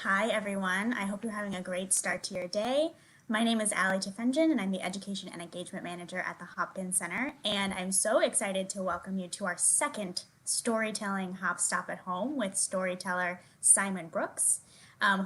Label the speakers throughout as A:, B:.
A: Hi, everyone. I hope you're having a great start to your day. My name is Ali Tefenjan, and I'm the Education and Engagement Manager at the Hopkins Center. And I'm so excited to welcome you to our second storytelling Hop Stop at Home with storyteller Simon Brooks,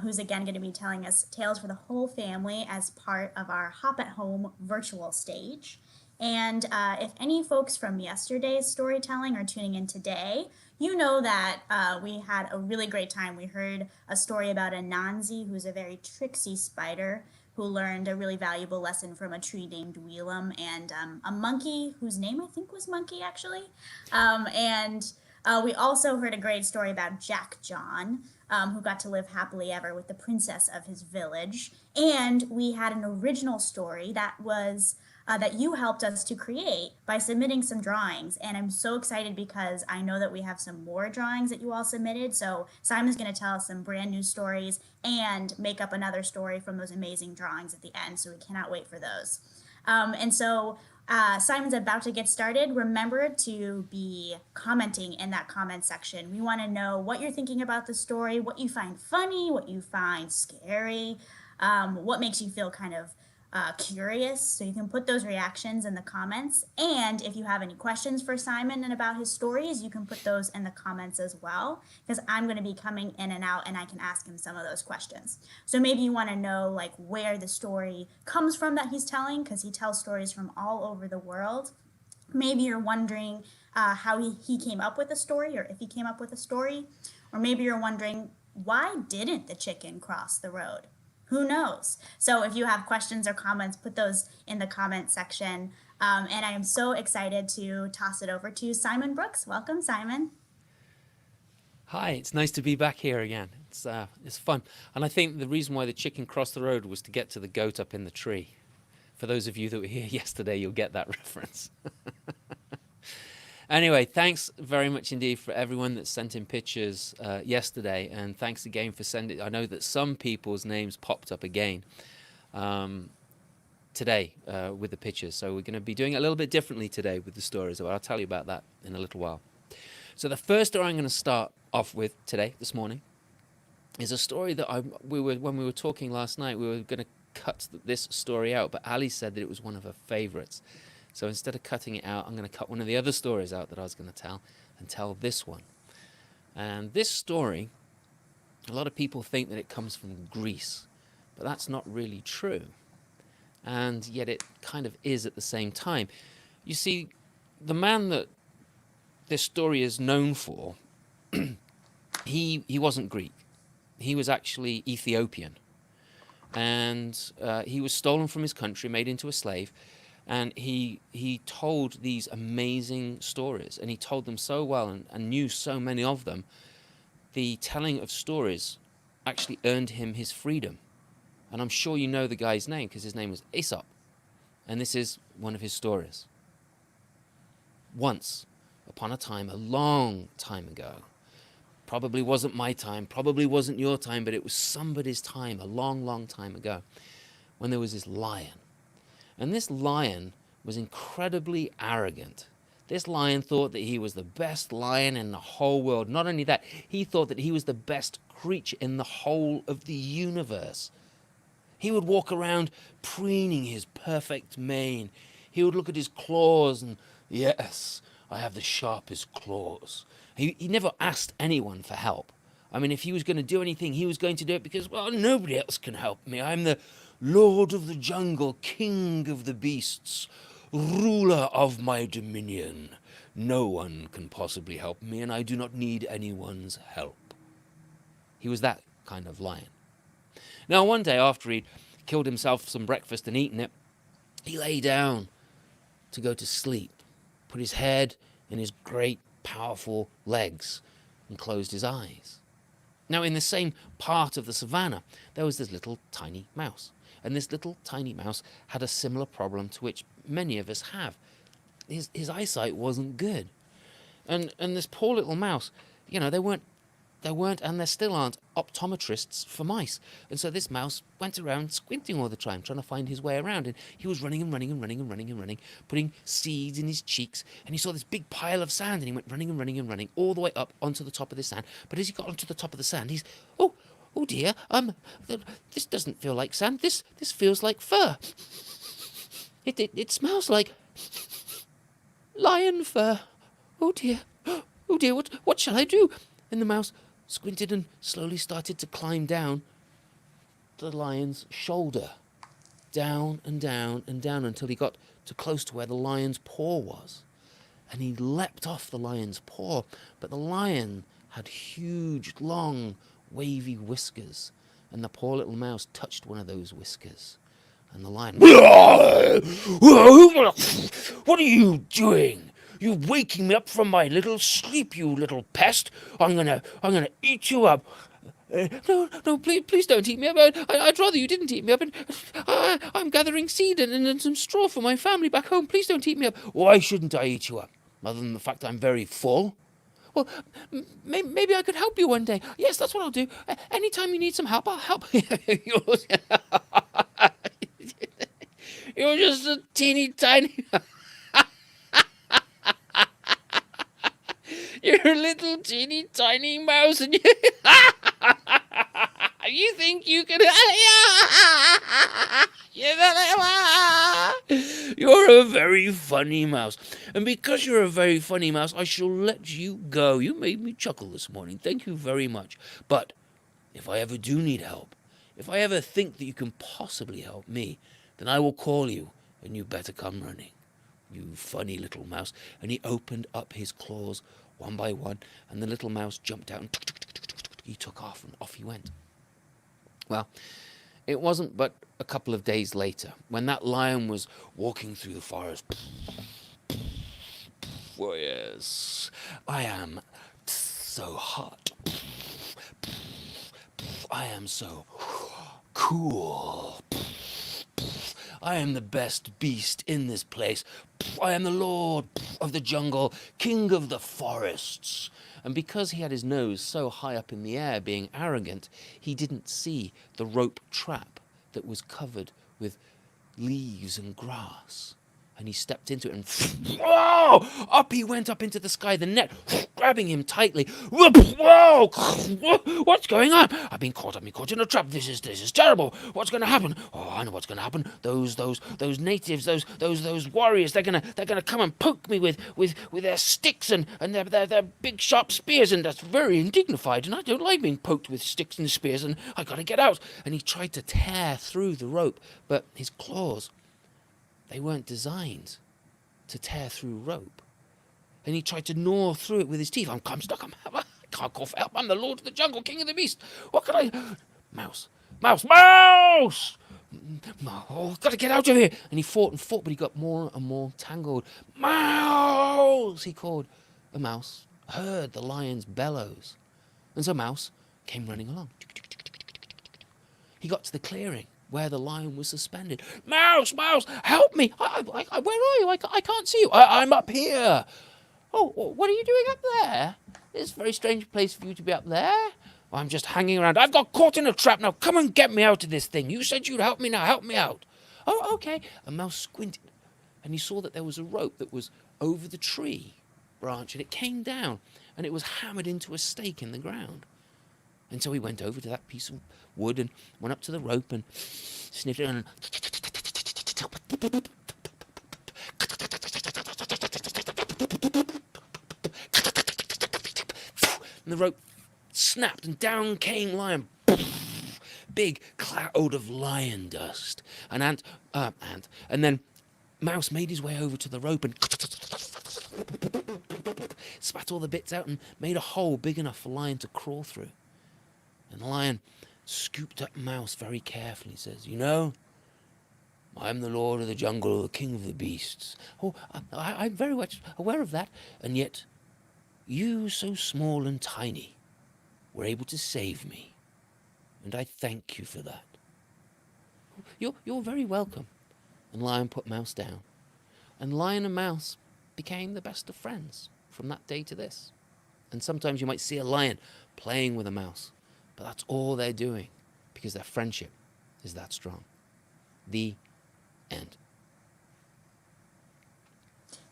A: who's again going to be telling us tales for the whole family as part of our Hop at Home virtual stage. And if any folks from yesterday's storytelling are tuning in today, you know that we had a really great time. We heard a story about Anansi, who's a very tricksy spider who learned a really valuable lesson from a tree named Wheelam, and a monkey whose name I think was Monkey actually. And we also heard a great story about Jack John, who got to live happily ever with the princess of his village. And we had an original story that you helped us to create by submitting some drawings. And I'm so excited because I know that we have some more drawings that you all submitted. So Simon's going to tell us some brand new stories and make up another story from those amazing drawings at the end. So we cannot wait for those. Simon's about to get started. Remember to be commenting in that comment section. We want to know what you're thinking about the story, what you find funny, what you find scary, what makes you feel kind of curious. So you can put those reactions in the comments. And if you have any questions for Simon and about his stories, you can put those in the comments as well, because I'm going to be coming in and out and I can ask him some of those questions. So maybe you want to know like where the story comes from that he's telling, because he tells stories from all over the world. Maybe you're wondering how he came up with a story, or if he came up with a story. Or maybe you're wondering, why didn't the chicken cross the road? Who knows? So if you have questions or comments, put those in the comment section. And I am so excited to toss it over to Simon Brooks. Welcome, Simon.
B: Hi, it's nice to be back here again. It's fun, and I think the reason why the chicken crossed the road was to get to the goat up in the tree. For those of you that were here yesterday, you'll get that reference. Anyway, thanks very much indeed for everyone that sent in pictures yesterday, and thanks again for sending. I know that some people's names popped up again today with the pictures, so we're going to be doing it a little bit differently today with the stories. I'll tell you about that in a little while. So the first story I'm going to start off with today, this morning, is a story that when we were talking last night, we were going to cut this story out, but Ali said that it was one of her favorites. So instead of cutting it out, I'm going to cut one of the other stories out that I was going to tell and tell this one. And this story, a lot of people think that it comes from Greece, but that's not really true. And yet it kind of is at the same time. You see, the man that this story is known for, he wasn't Greek. He was actually Ethiopian. And he was stolen from his country, made into a slave. And he told these amazing stories. And he told them so well and knew so many of them. The telling of stories actually earned him his freedom. And I'm sure you know the guy's name because his name was Aesop. And this is one of his stories. Once upon a time, a long time ago, probably wasn't my time, probably wasn't your time, but it was somebody's time, a long, long time ago, when there was this lion. And this lion was incredibly arrogant. This lion thought that he was the best lion in the whole world. Not only that, he thought that he was the best creature in the whole of the universe. He would walk around preening his perfect mane. He would look at his claws and, yes, I have the sharpest claws. He never asked anyone for help. I mean, if he was going to do anything, he was going to do it because, well, nobody else can help me. I'm the Lord of the jungle, king of the beasts, ruler of my dominion. No one can possibly help me, and I do not need anyone's help. He was that kind of lion. Now, one day after he'd killed himself some breakfast and eaten it, he lay down to go to sleep, put his head in his great, powerful legs, and closed his eyes. Now, in the same part of the savannah, there was this little tiny mouse. And this little tiny mouse had a similar problem to which many of us have. His eyesight wasn't good. And this poor little mouse, you know, there weren't and there still aren't optometrists for mice. And so this mouse went around squinting all the time, trying to find his way around. And he was running and running and running and running and running, putting seeds in his cheeks. And he saw this big pile of sand and he went running and running and running all the way up onto the top of the sand. But as he got onto the top of the sand, oh dear, this doesn't feel like sand. This feels like fur. It smells like lion fur. Oh dear, oh dear, what shall I do? And the mouse squinted and slowly started to climb down the lion's shoulder, down and down and down until he got to close to where the lion's paw was. And he leapt off the lion's paw, but the lion had huge, long, wavy whiskers, and the poor little mouse touched one of those whiskers. And the lion, what are you doing? You're waking me up from my little sleep, you little pest. I'm gonna eat you up. No, please don't eat me up. I'd rather you didn't eat me up. And I'm gathering seed and some straw for my family back home. Please don't eat me up. Why shouldn't I eat you up? Other than the fact I'm very full. Well, maybe I could help you one day. Yes, that's what I'll do. Anytime you need some help, I'll help. You're just a teeny tiny. You're a little teeny tiny mouse, and you think you can. You're a very funny mouse. And because you're a very funny mouse, I shall let you go. You made me chuckle this morning. Thank you very much. But if I ever do need help, if I ever think that you can possibly help me, then I will call you, and you better come running. You funny little mouse. And he opened up his claws one by one, and the little mouse jumped out, and he took off, and off he went. Well, it wasn't but a couple of days later, when that lion was walking through the forest. Oh, yes, I am so hot. I am so cool. I am the best beast in this place. I am the lord of the jungle, king of the forests. And because he had his nose so high up in the air, being arrogant, he didn't see the rope trap that was covered with leaves and grass. And he stepped into it, and whoa! Up he went up into the sky, the net grabbing him tightly. Whoa! What's going on? I've been caught in a trap. This is terrible. What's going to happen? Oh, I know what's going to happen. Those natives, those warriors, they're gonna come and poke me with their sticks and their big sharp spears, and that's very indignified. And I don't like being poked with sticks and spears. And I got to get out. And he tried to tear through the rope, but his claws, they weren't designed to tear through rope. And he tried to gnaw through it with his teeth. I'm stuck. I can't call for help. I'm the lord of the jungle, king of the beast. What can I... Mouse! Oh, got to get out of here. And he fought and fought, but he got more and more tangled. Mouse! He called. A mouse heard the lion's bellows. And so Mouse came running along. He got to the clearing where the lion was suspended. Mouse, help me! Where are you? I can't see you. I'm up here. Oh, what are you doing up there? It's a very strange place for you to be up there. Well, I'm just hanging around. I've got caught in a trap. Now come and get me out of this thing. You said you'd help me. Now help me out. Oh, okay. And Mouse squinted, and he saw that there was a rope that was over the tree branch, and it came down, and it was hammered into a stake in the ground. And so he went over to that piece of wood and went up to the rope and sniffed it, and the rope snapped, and down came lion. Big cloud of lion dust. And then Mouse made his way over to the rope and spat all the bits out and made a hole big enough for Lion to crawl through. And the lion scooped up Mouse very carefully. He says, you know, I'm the lord of the jungle, the king of the beasts. Oh, I'm very much aware of that. And yet, you, so small and tiny, were able to save me. And I thank you for that. You're very welcome. And Lion put Mouse down. And Lion and Mouse became the best of friends from that day to this. And sometimes you might see a lion playing with a mouse, but that's all they're doing because their friendship is that strong. The end.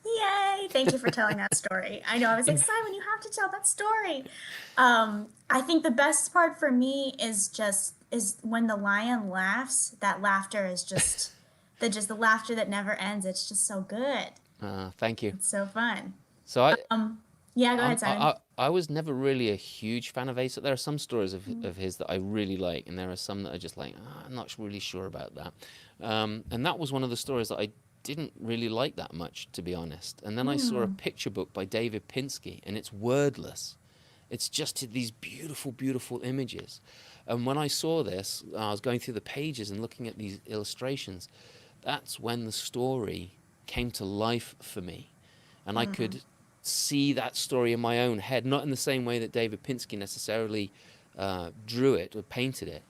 A: Yay! Thank you for telling that story. I know I was like, Simon, you have to tell that story. I think the best part for me is when the lion laughs. That laughter is just the laughter that never ends. It's just so good.
B: Thank you.
A: It's so fun.
B: So
A: Yeah, go ahead, Simon.
B: I was never really a huge fan of Ace. There are some stories of his that I really like, and there are some that are just like, I'm not really sure about that. And that was one of the stories that I didn't really like that much, to be honest. And then I saw a
A: Mm,
B: picture book by David Pinsky, and it's wordless. It's just these beautiful, beautiful images. And when I saw this, I was going through the pages and looking at these illustrations. That's when the story came to life for me. And I
A: mm-hmm.
B: could see that story in my own head, not in the same way that David Pinsky necessarily drew it or painted it,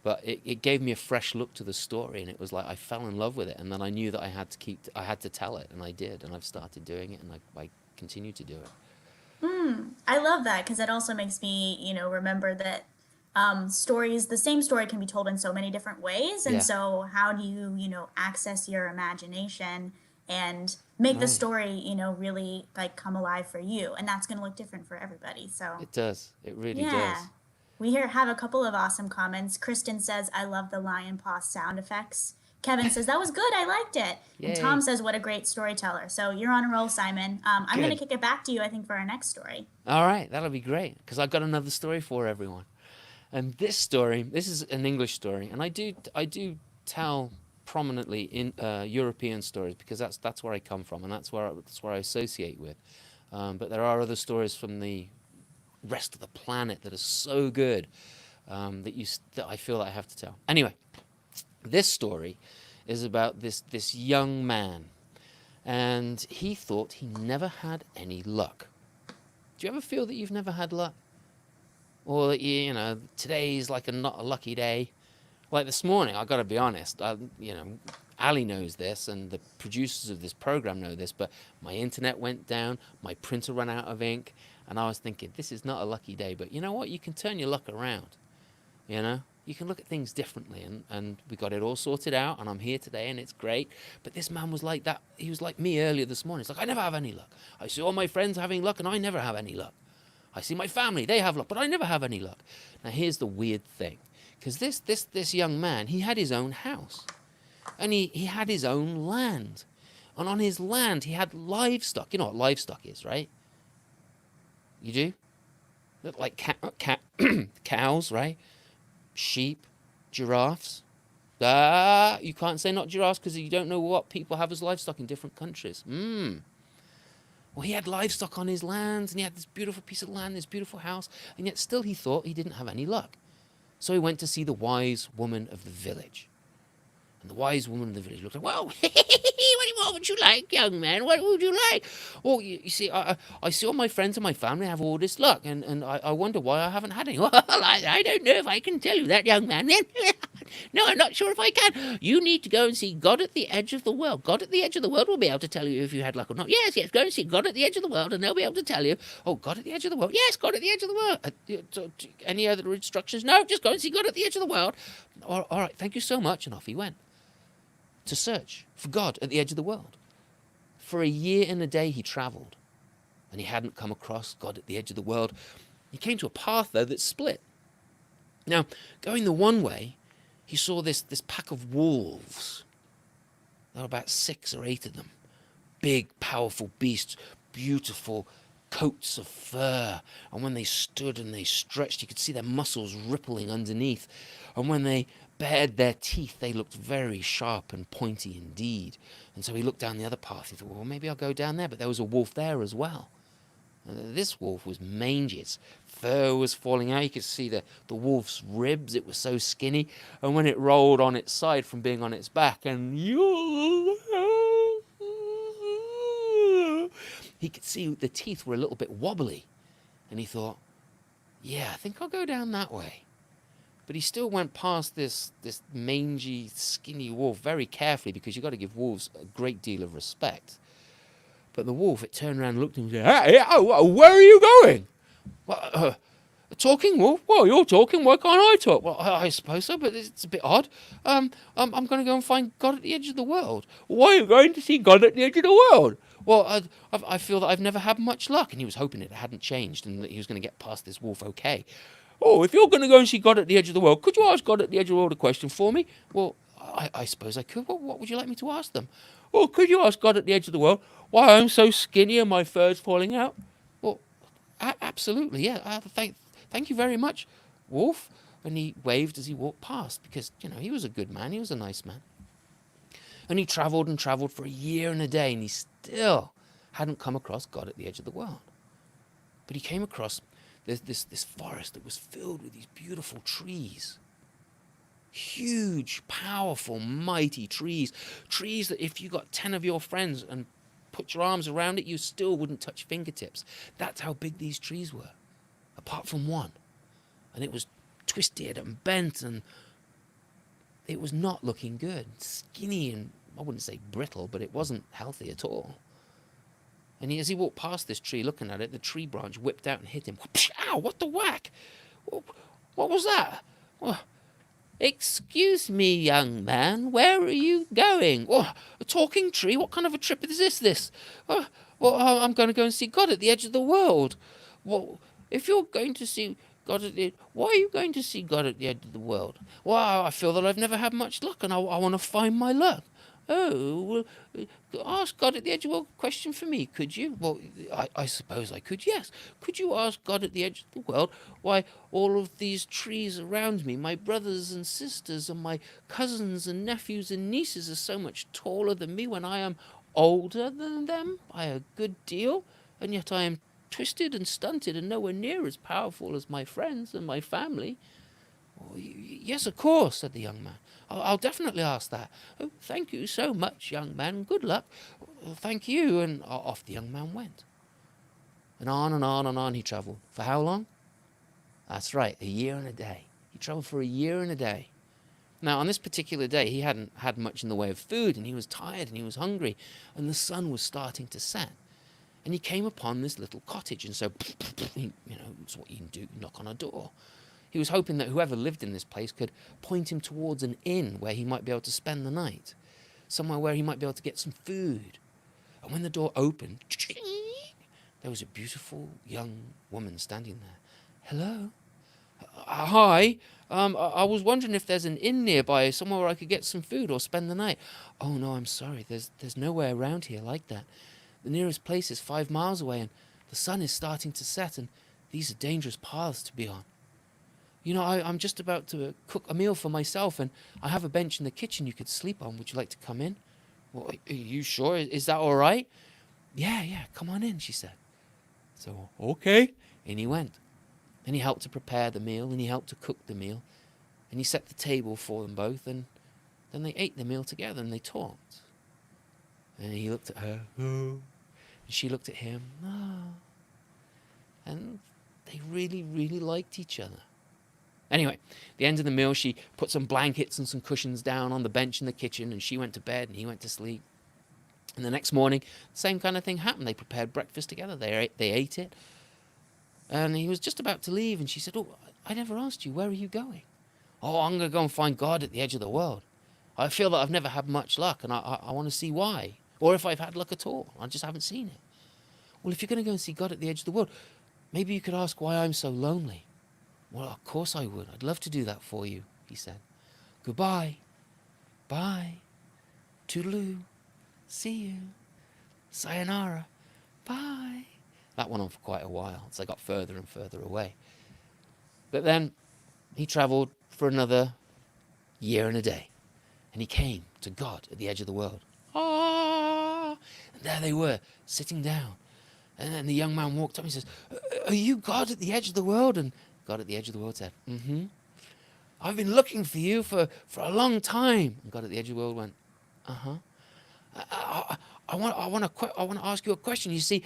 B: but it gave me a fresh look to the story, and it was like I fell in love with it. And then I knew that I had to tell it, and I did, and I've started doing it, and I continue to do it.
A: I love that because it also makes me, remember that the same story can be told in so many different ways. And
B: Yeah,
A: so, how do you, access your imagination and make the
B: right.
A: story, really like come alive for you? And that's going to look different for everybody. So,
B: It does. It really
A: yeah.
B: does.
A: We here have a couple of awesome comments. Kristen says, I love the lion paw sound effects. Kevin says, that was good. I liked it. And Tom
B: Yay.
A: says, what a great storyteller. So you're on a roll, Simon. I'm going to
B: Good.
A: kick it back to you, I think, for our next story.
B: All right, that'll be great because I've got another story for everyone. And this story, this is an English story, and I do tell prominently in European stories because that's where I come from, and that's where I associate with. But there are other stories from the rest of the planet that are so good that I feel that I have to tell. Anyway, this story is about this young man, and he thought he never had any luck. Do you ever feel that you've never had luck? Or that today's like not a lucky day? Like this morning, I got to be honest, Ali knows this and the producers of this program know this, but my internet went down, my printer ran out of ink, and I was thinking, this is not a lucky day. But you know what? You can turn your luck around, you know? You can look at things differently, and we got it all sorted out, and I'm here today, and it's great. But this man was like that. He was like me earlier this morning. He's like, I never have any luck. I see all my friends having luck, and I never have any luck. I see my family, they have luck, but I never have any luck. Now, here's the weird thing. Because this young man, he had his own house. And he had his own land. And on his land, he had livestock. You know what livestock is, right? You do? Like cows, right? Sheep, giraffes. You can't say not giraffes because you don't know what people have as livestock in different countries. Well, he had livestock on his lands, and he had this beautiful piece of land, this beautiful house, and yet still he thought he didn't have any luck. So he went to see the wise woman of the village. And the wise woman of the village looked like, well, what would you like, young man? What would you like? Oh, you see, I see all my friends and my family have all this luck, and I wonder why I haven't had any. Well, I don't know if I can tell you that, young man. No, I'm not sure if I can. You need to go and see God at the edge of the world. God at the edge of the world will be able to tell you if you had luck or not. Yes, go and see God at the edge of the world, and they'll be able to tell you. Oh, God at the edge of the world. Yes, God at the edge of the world. Any other instructions? No, just go and see God at the edge of the world. All right, thank you so much. And off he went to search for God at the edge of the world. For a year and a day he travelled, and he hadn't come across God at the edge of the world. He came to a path, though, that split. Now, going the one way, he saw this pack of wolves. There were about 6 or 8 of them. Big, powerful beasts, beautiful coats of fur. And when they stood and they stretched, you could see their muscles rippling underneath. And when they bared their teeth, they looked very sharp and pointy indeed. And so he looked down the other path. He thought, well, maybe I'll go down there. But there was a wolf there as well. This wolf was mangy. Its fur was falling out. You could see the wolf's ribs. It was so skinny. And when it rolled on its side from being on its back, and he could see the teeth were a little bit wobbly. And he thought, yeah, I think I'll go down that way. But he still went past this mangy, skinny wolf very carefully, because you've got to give wolves a great deal of respect. But the wolf, it turned around and looked at him and said, hey, where are you going? Well, a talking wolf? Well, you're talking, why can't I talk? Well, I suppose so, but it's a bit odd. I'm going to go and find God at the edge of the world. Why are you going to see God at the edge of the world? Well, I feel that I've never had much luck. And he was hoping it hadn't changed and that he was going to get past this wolf okay. Oh, if you're going to go and see God at the edge of the world, could you ask God at the edge of the world a question for me? Well, I suppose I could. What would you like me to ask them? Oh, could you ask God at the edge of the world why I'm so skinny and my fur's falling out? Well, absolutely, yeah. Thank you very much, Wolf. And he waved as he walked past because, he was a good man. He was a nice man. And he travelled and travelled for a year and a day, and he still hadn't come across God at the edge of the world. But he came across this forest that was filled with these beautiful trees. Huge, powerful, mighty trees. Trees that if you got 10 of your friends and put your arms around it, you still wouldn't touch fingertips. That's how big these trees were, apart from one. And it was twisted and bent, and it was not looking good. Skinny and, I wouldn't say brittle, but it wasn't healthy at all. And as he walked past this tree, looking at it, the tree branch whipped out and hit him. Ow, what the whack? What was that? Oh, excuse me, young man, where are you going? Oh, a talking tree? What kind of a trip is this? Oh, well, I'm going to go and see God at the edge of the world. Well, if you're going to see God at the... Why are you going to see God at the edge of the world? Well, I feel that I've never had much luck, and I want to find my luck. Oh, well, ask God at the edge of the world a question for me, could you? Well, I suppose I could, yes. Could you ask God at the edge of the world why all of these trees around me, my brothers and sisters and my cousins and nephews and nieces, are so much taller than me when I am older than them by a good deal, and yet I am twisted and stunted and nowhere near as powerful as my friends and my family? Oh, yes, of course, said the young man. I'll definitely ask that. Oh, thank you so much, young man. Good luck. Thank you. And off the young man went. And on and on and on he travelled. For how long? That's right, a year and a day. He travelled for a year and a day. Now, on this particular day, he hadn't had much in the way of food, and he was tired and he was hungry, and the sun was starting to set. And he came upon this little cottage, and so, it's what you can do, knock on a door. He was hoping that whoever lived in this place could point him towards an inn where he might be able to spend the night, somewhere where he might be able to get some food. And when the door opened, there was a beautiful young woman standing there. Hello? Hi. I was wondering if there's an inn nearby, somewhere where I could get some food or spend the night. Oh, no, I'm sorry. There's nowhere around here like that. The nearest place is 5 miles away, and the sun is starting to set, and these are dangerous paths to be on. I'm just about to cook a meal for myself, and I have a bench in the kitchen you could sleep on. Would you like to come in? Well, are you sure? Is that all right? Yeah, come on in, she said. So, okay. In he went. And he helped to prepare the meal, and he helped to cook the meal, and he set the table for them both, and then they ate the meal together, and they talked. And he looked at her, oh, and she looked at him, oh. And they really, really liked each other. Anyway, at the end of the meal, she put some blankets and some cushions down on the bench in the kitchen, and she went to bed, and he went to sleep. And the next morning, the same kind of thing happened. They prepared breakfast together. They ate it. And he was just about to leave, and she said, oh, I never asked you, where are you going? Oh, I'm going to go and find God at the edge of the world. I feel that I've never had much luck, and I want to see why. Or if I've had luck at all. I just haven't seen it. Well, if you're going to go and see God at the edge of the world, maybe you could ask why I'm so lonely. Well, of course I would. I'd love to do that for you, he said. Goodbye. Bye. Toodaloo. See you. Sayonara. Bye. That went on for quite a while as I got further and further away. But then he travelled for another year and a day. And he came to God at the edge of the world. Ah! And there they were, sitting down. And then the young man walked up and he says, are you God at the edge of the world? And God at the edge of the world said, mm-hmm. I've been looking for you for a long time. And God at the edge of the world went, uh-huh. I want to ask you a question. You see,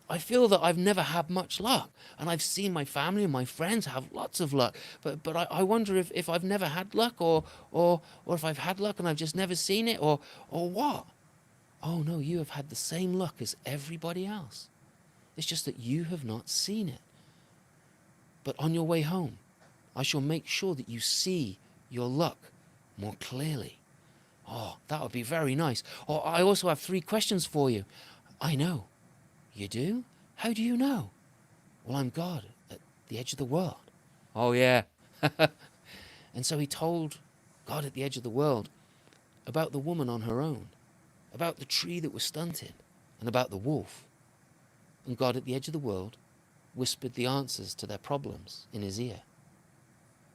B: I feel that I've never had much luck, and I've seen my family and my friends have lots of luck. But I wonder if I've never had luck, or if I've had luck and I've just never seen it, or what? Oh no, you have had the same luck as everybody else. It's just that you have not seen it. But on your way home, I shall make sure that you see your luck more clearly. Oh, that would be very nice. Oh, I also have 3 questions for you. I know. You do? How do you know? Well, I'm God at the edge of the world. Oh, yeah. And so he told God at the edge of the world about the woman on her own, about the tree that was stunted, and about the wolf. And God at the edge of the world whispered the answers to their problems in his ear.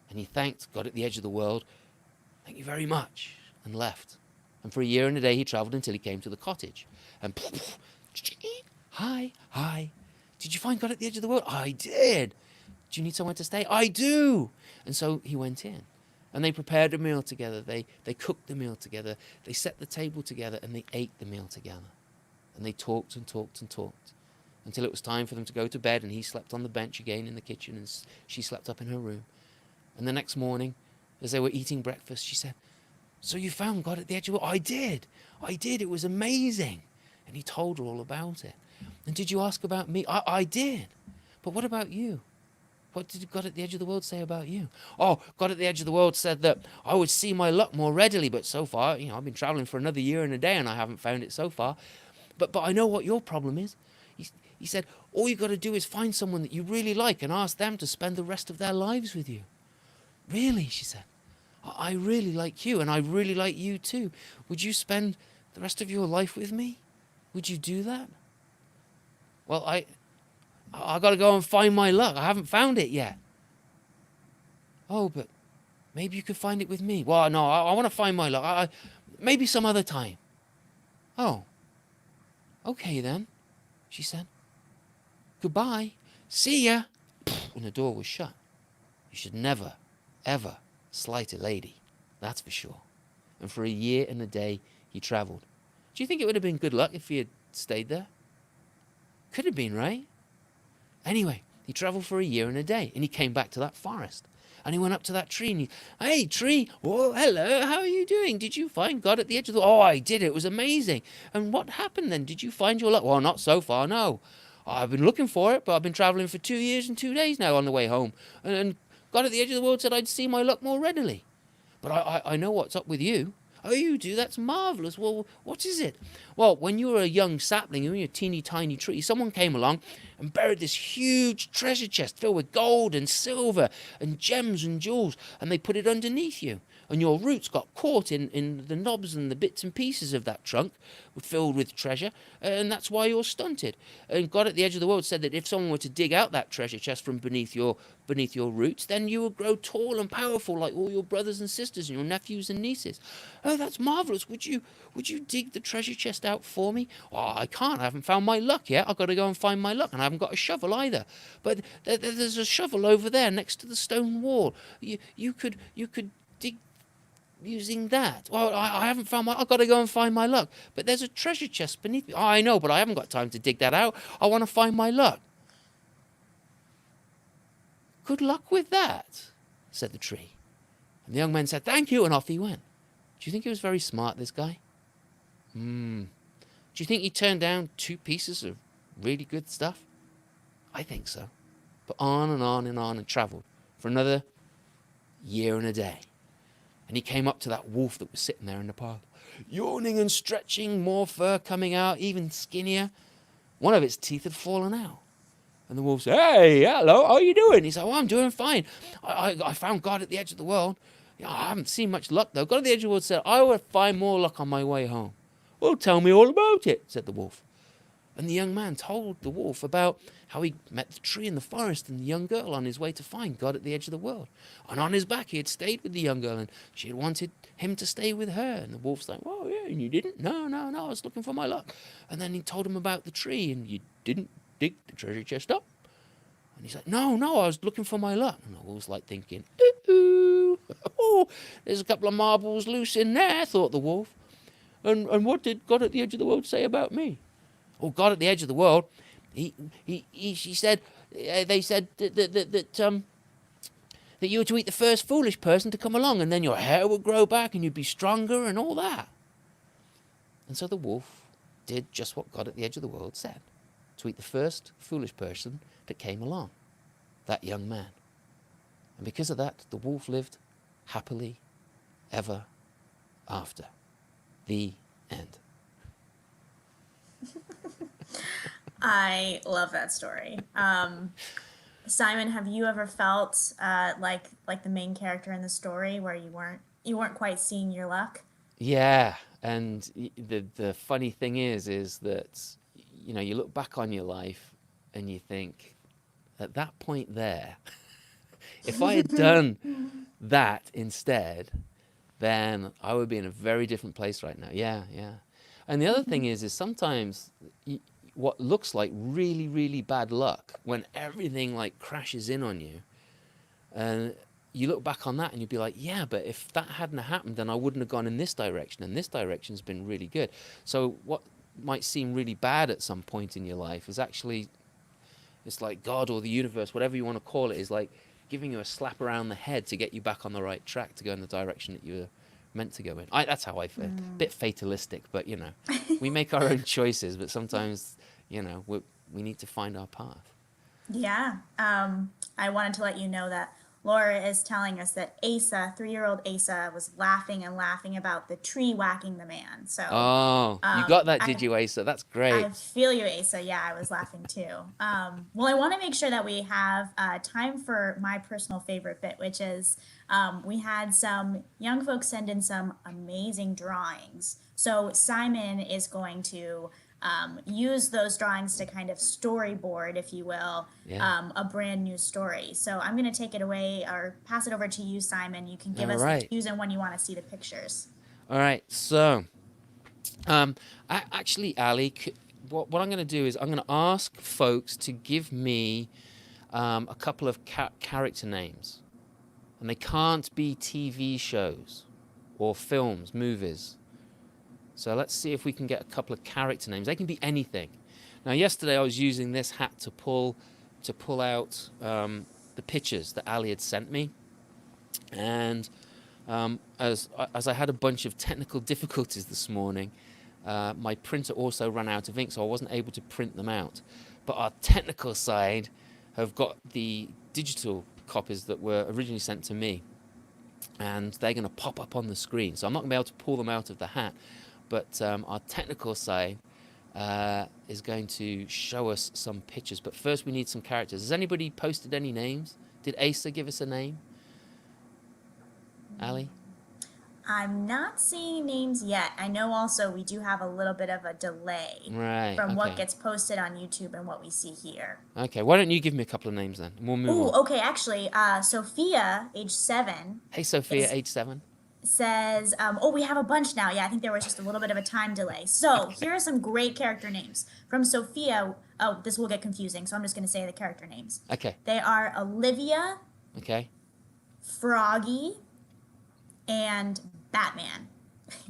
B: And he thanked God at the edge of the world, "Thank you very much," and left. And for a year and a day he travelled until he came to the cottage. And hi, hi. Did you find God at the edge of the world? I did. Do you need somewhere to stay? I do. And so he went in. And they prepared a meal together. They cooked the meal together. They set the table together and they ate the meal together. And they talked and talked and talked until it was time for them to go to bed. And he slept on the bench again in the kitchen and she slept up in her room. And the next morning, as they were eating breakfast, she said, "So you found God at the edge of the world?" "I did. I did. It was amazing." And he told her all about it. "And did you ask about me?" I did. "But what about you? What did God at the edge of the world say about you?" "Oh, God at the edge of the world said that I would see my luck more readily, but so far, I've been traveling for another year and a day and I haven't found it so far. But I know what your problem is." He said, "All you got to do is find someone that you really like and ask them to spend the rest of their lives with you." "Really?" she said. "I really like you and I really like you too. Would you spend the rest of your life with me? Would you do that?" "Well, I got to go and find my luck. I haven't found it yet." "Oh, but maybe you could find it with me." "Well, no, I want to find my luck. Maybe some other time." "Oh, okay then," she said. "Goodbye. See ya." And the door was shut. You should never, ever slight a lady, that's for sure. And for a year and a day he travelled. Do you think it would have been good luck if he had stayed there? Could have been, right? Anyway, he travelled for a year and a day, and he came back to that forest. And he went up to that tree, and "Hey, tree, oh, hello, how are you doing? Did you find God at the edge of the—" "Oh, I did, it was amazing." "And what happened then? Did you find your luck?" "Well, not so far, no. I've been looking for it, but I've been travelling for 2 years and 2 days now on the way home. And God at the edge of the world said I'd see my luck more readily. But I know what's up with you." "Oh, you do? That's marvellous. Well, what is it?" "Well, when you were a young sapling, you were a teeny tiny tree, someone came along and buried this huge treasure chest filled with gold and silver and gems and jewels, and they put it underneath you. And your roots got caught in the knobs and the bits and pieces of that trunk filled with treasure, and that's why you're stunted. And God at the edge of the world said that if someone were to dig out that treasure chest from beneath your roots, then you would grow tall and powerful like all your brothers and sisters and your nephews and nieces." "Oh, that's marvellous. Would you dig the treasure chest out for me?" "Oh, I can't. I haven't found my luck yet. I've got to go and find my luck, and I haven't got a shovel either. But there's a shovel over there next to the stone wall. You could dig using that." "Well, I haven't found my... I've got to go and find my luck. But there's a treasure chest beneath me." "Oh, I know, but I haven't got time to dig that out. I want to find my luck." "Good luck with that," said the tree. And the young man said, "Thank you," and off he went. Do you think he was very smart, this guy? Do you think he turned down 2 pieces of really good stuff? I think so. But on and on and on and travelled for another year and a day. And he came up to that wolf that was sitting there in the path, yawning and stretching, more fur coming out, even skinnier. One of its teeth had fallen out. And the wolf said, "Hey, hello, how are you doing?" He said, "Oh, I'm doing fine. I found God at the edge of the world. I haven't seen much luck, though. God at the edge of the world said I would find more luck on my way home." "Well, tell me all about it," said the wolf. And the young man told the wolf about how he met the tree in the forest and the young girl on his way to find God at the edge of the world. And on his back he had stayed with the young girl and she had wanted him to stay with her. And the wolf's like, "Oh, yeah, and you didn't?" No, I was looking for my luck." And then he told him about the tree. "And you didn't dig the treasure chest up?" And he's like, No, I was looking for my luck." And the wolf's like thinking, "Ooh, oh, there's a couple of marbles loose in there," thought the wolf. And what did God at the edge of the world say about me?" "Oh, God at the edge of the world, she said, they said that you were to eat the first foolish person to come along, and then your hair would grow back and you'd be stronger and all that." And so the wolf did just what God at the edge of the world said, to eat the first foolish person that came along, that young man. And because of that, the wolf lived happily ever after. The end.
A: I love that story. Simon, have you ever felt like the main character in the story where you weren't quite seeing your luck?
B: Yeah, and the funny thing is that you look back on your life and you think at that point there, if I had done that instead, then I would be in a very different place right now. Yeah, yeah. And the other thing is sometimes what looks like really, really bad luck when everything like crashes in on you, and you look back on that and you'd be like, yeah, but if that hadn't happened, then I wouldn't have gone in this direction, and this direction's been really good. So what might seem really bad at some point in your life is actually, it's like God or the universe, whatever you want to call it, is like giving you a slap around the head to get you back on the right track to go in the direction that you were meant to go in. That's how I feel. A bit fatalistic, but we make our own choices, but sometimes, we need to find our path.
A: Yeah. I wanted to let you know that Laura is telling us that Asa, 3-year-old Asa, was laughing and laughing about the tree whacking the man. So,
B: Oh, you got that, did
A: I
B: you, Asa? That's
A: I
B: great.
A: feel you, Asa. Yeah, I was laughing too. Well, I want to make sure that we have time for my personal favorite bit, which is we had some young folks send in some amazing drawings. So Simon is going to use those drawings to kind of storyboard, if you will,
B: Yeah.
A: a brand new story. So I'm going to take it away or pass it over to you, Simon. You can give
B: All
A: us the
B: right.
A: cues and when you want to see the pictures.
B: All right. So, Um, actually, Ali, what I'm going to do is I'm going to ask folks to give me a couple of character names, and they can't be TV shows or films, movies. So let's see if we can get a couple of character names. They can be anything. Now, yesterday I was using this hat to pull out the pictures that Ali had sent me, and as I had a bunch of technical difficulties this morning, my printer also ran out of ink, so I wasn't able to print them out. But our technical side have got the digital copies that were originally sent to me, and they're going to pop up on the screen. So I'm not going to be able to pull them out of the hat, but our technical side is going to show us some pictures. But first, we need some characters. Has anybody posted any names? Did Asa give us a name? Ali?
A: I'm not seeing names yet. I know also we do have a little bit of a delay
B: Right.
A: from what
B: Okay.
A: gets posted on YouTube and what we see here.
B: Okay. Why don't you give me a couple of names then? And we'll move
A: Ooh,
B: on.
A: okay, actually, Sophia, age 7,
B: Hey, Sophia,
A: is
B: age 7.
A: says, oh, we have a bunch now. Yeah, I think there was just a little bit of a time delay. So
B: Okay.
A: here are some great character names from Sophia. Oh, this will get confusing, so I'm just going to say the character names.
B: Okay.
A: They are Olivia,
B: Okay.
A: Froggy, and Batman.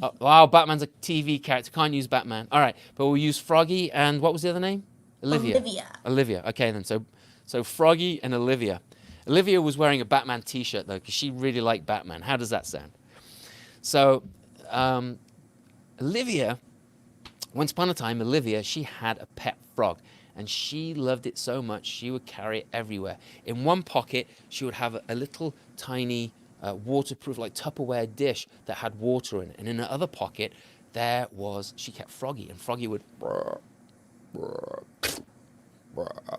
B: Oh, wow, Batman's a TV character. Can't use Batman. All right, but we'll use Froggy and what was the other name? Olivia.
A: Olivia.
B: Olivia. Okay then. So Froggy and Olivia. Olivia was wearing a Batman T-shirt though, because she really liked Batman. How does that sound? So, Olivia. Once upon a time, Olivia, she had a pet frog, and she loved it so much she would carry it everywhere. In one pocket, she would have a little tiny waterproof, like Tupperware dish that had water in it, and in the other pocket, she kept Froggy, and Froggy would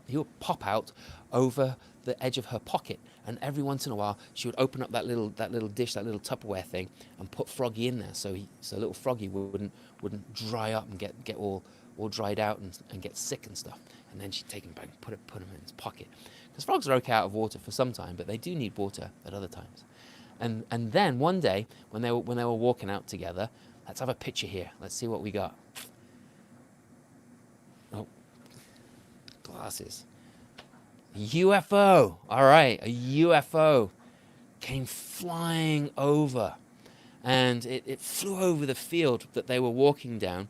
B: he would pop out over the edge of her pocket, and every once in a while she would open up that little dish, that little Tupperware thing, and put Froggy in there, so little Froggy wouldn't dry up and get all dried out and get sick and stuff. And then she'd take him back and put him in his pocket, because frogs are okay out of water for some time, but they do need water at other times. And then one day when they were walking out together, let's have a picture here. Let's see what we got. Oh, glasses. UFO. All right, a UFO came flying over, and it flew over the field that they were walking down,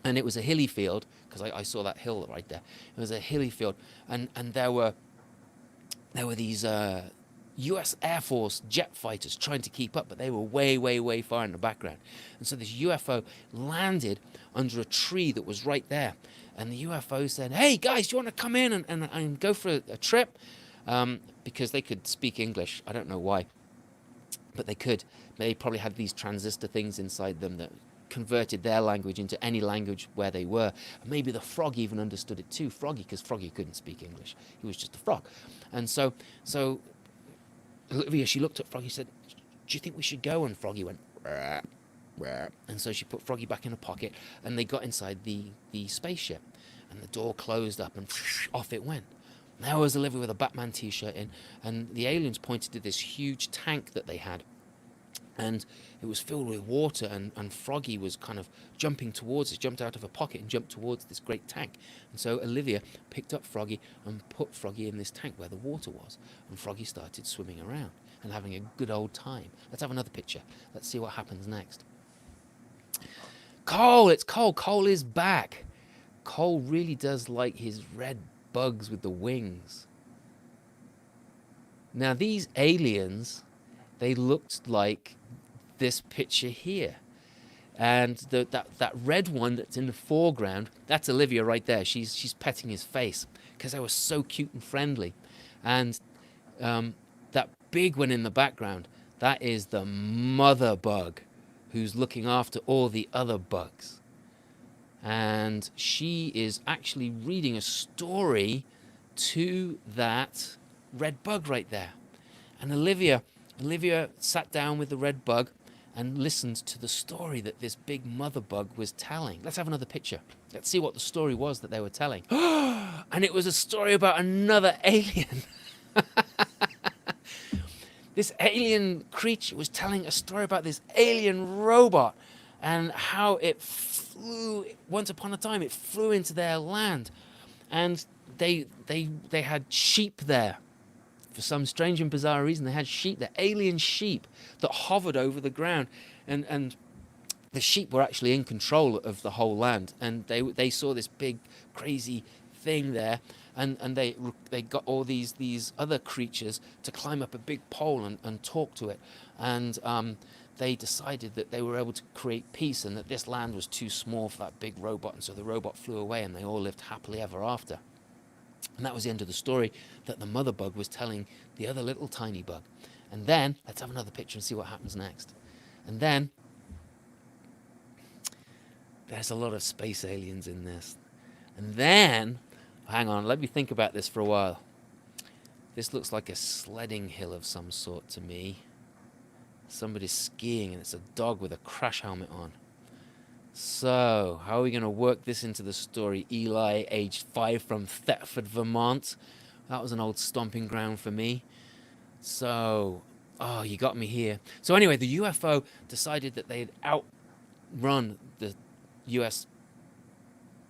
B: and it was a hilly field, because I saw that hill right there. It was a hilly field, and there were these U.S. Air Force jet fighters trying to keep up, but they were way, way, way far in the background. And so this UFO landed under a tree that was right there. And the UFO said, hey, guys, do you want to come in and go for a trip? Because they could speak English. I don't know why, but they could. They probably had these transistor things inside them that converted their language into any language where they were. And maybe the frog even understood it too. Froggy, because Froggy couldn't speak English. He was just a frog. And so Olivia, she looked at Froggy and said, do you think we should go? And Froggy went, rah, rah. And so she put Froggy back in her pocket, and they got inside the spaceship. And the door closed up, and off it went. There was Olivia with a Batman t-shirt in, and the aliens pointed to this huge tank that they had. And it was filled with water, and Froggy was kind of jumping towards it, jumped out of her pocket and jumped towards this great tank. And so Olivia picked up Froggy and put Froggy in this tank where the water was. And Froggy started swimming around and having a good old time. Let's have another picture. Let's see what happens next. Cole, it's Cole. Cole is back. Cole really does like his red bugs with the wings. Now these aliens, they looked like this picture here. And that red one that's in the foreground, that's Olivia right there. She's petting his face because they were so cute and friendly. And that big one in the background, that is the mother bug who's looking after all the other bugs. And she is actually reading a story to that red bug right there. And Olivia sat down with the red bug and listened to the story that this big mother bug was telling. Let's have another picture. Let's see what the story was that they were telling. And it was a story about another alien. This alien creature was telling a story about this alien robot and how it flew, once upon a time, it flew into their land. And they had sheep there. For some strange and bizarre reason, they had sheep, the alien sheep that hovered over the ground. And the sheep were actually in control of the whole land. And they saw this big, crazy thing there. And they got all these other creatures to climb up a big pole and talk to it. And they decided that they were able to create peace and that this land was too small for that big robot. And so the robot flew away and they all lived happily ever after. And that was the end of the story that the mother bug was telling the other little tiny bug. And then, let's have another picture and see what happens next. And then, there's a lot of space aliens in this. And then, hang on, let me think about this for a while. This looks like a sledding hill of some sort to me. Somebody's skiing and it's a dog with a crash helmet on. So, how are we going to work this into the story? Eli, aged 5, from Thetford, Vermont. That was an old stomping ground for me. So, oh, you got me here. So anyway, the UFO decided that they'd outrun the US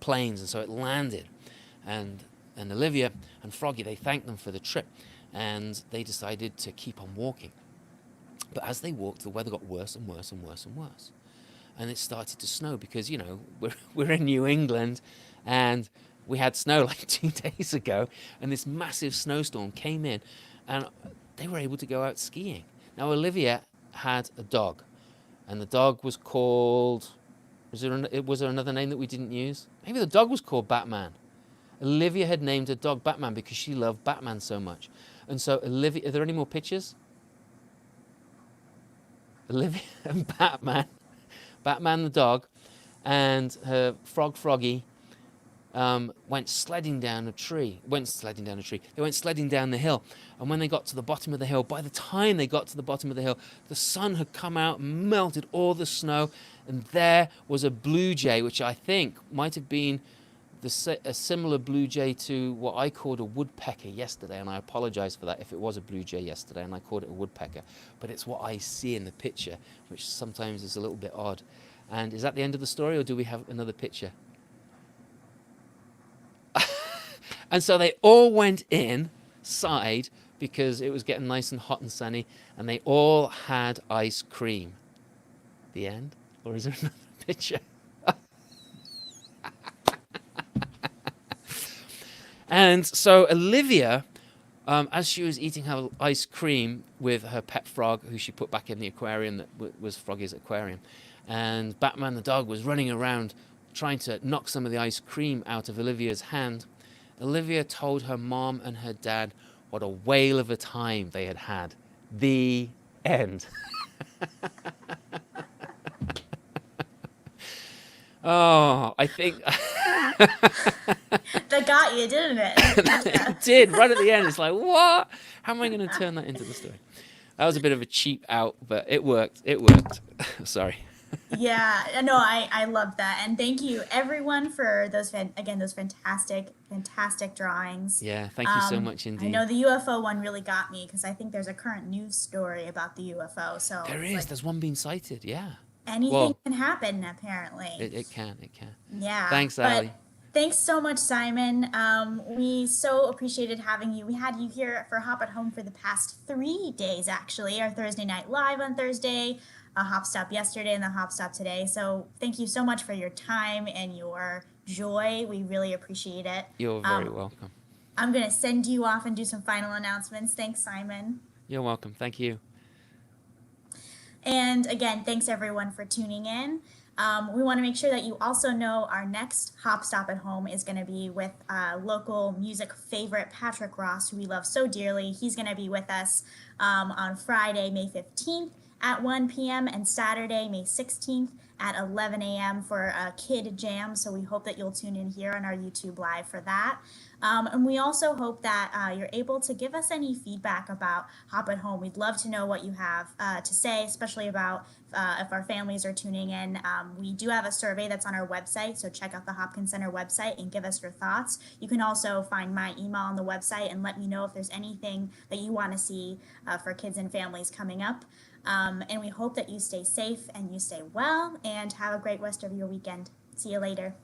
B: planes, and so it landed. And Olivia and Froggy, they thanked them for the trip, and they decided to keep on walking. But as they walked, the weather got worse and worse and worse and worse. And it started to snow because, you know, we're in New England and we had snow like 2 days ago, and this massive snowstorm came in and they were able to go out skiing. Now, Olivia had a dog, and the dog was called, was there another name that we didn't use? Maybe the dog was called Batman. Olivia had named her dog Batman because she loved Batman so much. And so Olivia, are there any more pictures? Olivia and Batman the dog, and her frog Froggy went sledding down a tree. They went sledding down the hill. And when they got to the bottom of the hill, by the time they got to the bottom of the hill, the sun had come out, melted all the snow, and there was a blue jay, which I think might have been a similar blue jay to what I called a woodpecker yesterday, and I apologize for that if it was a blue jay yesterday and I called it a woodpecker, but it's what I see in the picture, which sometimes is a little bit odd. And is that the end of the story, or do we have another picture? And so they all went inside because it was getting nice and hot and sunny, and they all had ice cream. The end? Or is there another picture? And so Olivia, as she was eating her ice cream with her pet frog, who she put back in the aquarium that was Froggy's aquarium, and Batman the dog was running around trying to knock some of the ice cream out of Olivia's hand, Olivia told her mom and her dad what a whale of a time they had had. The end. Oh, I think
A: That got you, didn't it?
B: it did right at the end. It's like, what? How am I going to turn that into the story? That was a bit of a cheap out, but it worked. It worked. Sorry.
A: Yeah, no, I love that, and thank you everyone for those again those fantastic drawings.
B: Yeah, thank you so much
A: I
B: indeed.
A: know the UFO one really got me because I think there's a current news story about the UFO, so
B: There
A: it's
B: is.
A: like
B: There's one being cited. Yeah.
A: anything
B: Well,
A: can happen apparently.
B: it can. It can.
A: Yeah,
B: Thanks,
A: but
B: Ali.
A: thanks so much, Simon. We so appreciated having you. We had you here for Hop at Home for the past 3 days, actually. Our Thursday night live on Thursday, a Hop Stop yesterday, and the Hop Stop today. So thank you so much for your time and your joy. We really appreciate it.
B: You're very
A: Um,
B: welcome.
A: I'm going to send you off and do some final announcements. Thanks, Simon.
B: You're welcome. Thank you.
A: And again, thanks everyone for tuning in. We want to make sure that you also know our next Hop Stop at Home is going to be with local music favorite Patrick Ross, who we love so dearly. He's going to be with us on Friday, May 15th at 1 p.m. and Saturday, May 16th at 11 a.m. for a kid jam. So we hope that you'll tune in here on our YouTube Live for that. And we also hope that you're able to give us any feedback about Hop at Home. We'd love to know what you have to say, especially about if our families are tuning in. We do have a survey that's on our website, so check out the Hopkins Center website and give us your thoughts. You can also find my email on the website and let me know if there's anything that you want to see for kids and families coming up. And we hope that you stay safe and you stay well and have a great rest of your weekend. See you later.